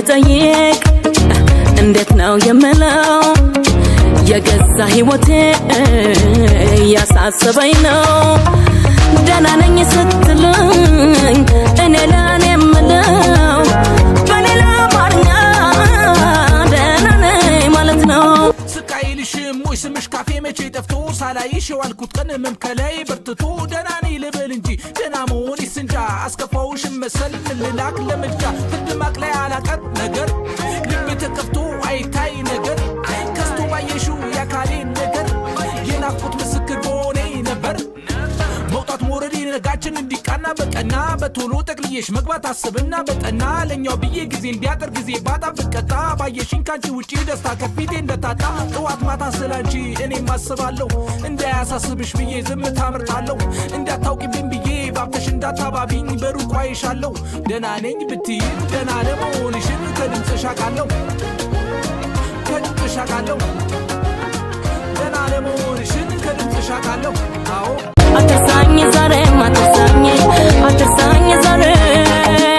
ብጠይቅ እንዴት ነው የምለው የገዛ ህይወቴ ያሳሰበኝ ነው ደህና ነኝ ስትልኝ እኔ ለኔ የምለው በሌላ አማርኛ ደህና ነኝ ማለት ነው ስቃይልሽም ወይ ስምሽ ካፌ መቼ ጠፍቶ ሳላይሽ የዋልኩት ቀን መምከላይ በርትቶ ደህና ነኝ ልበል እንጂ ደህና መሆንስ እንጃ አስከፋውሽ መሰል ልላክ ለምጃ ፍርድ ማቅለያ አላቀር ነገር ልብ ተከፍቶ አይታይ ነገር ከስቶ ባየሽው ያካሌን ነገር የናፍቆት ምስክር በሆነ ነበር መውጣት ሞረድ ነጋችን እንዲቃና በቀና በቶሎ ጠቅልዬሽ መግባት አስብና በጠና ለኛው ብዬ ጊዜ እንዲያጠር ጊዜ ባጣ ብቀጣ ባየሽኝ ካንቺ ውጪ ደስታ ከፊቴ እንደታጣ ጠዋት ማታ ስላንቺ እኔም አስባለሁ እንዳያሳስብሽ ብዬ ዝምታ መርጣለሁ እንዳታውቂብኝ ብዬ ባብተሽ እንዳታባቢኝ በሩቅ አይሻለሁ ደህና ነኝ ብትይም ደህና ለመሆንሽን ከድምፅሽ አውቃለሁ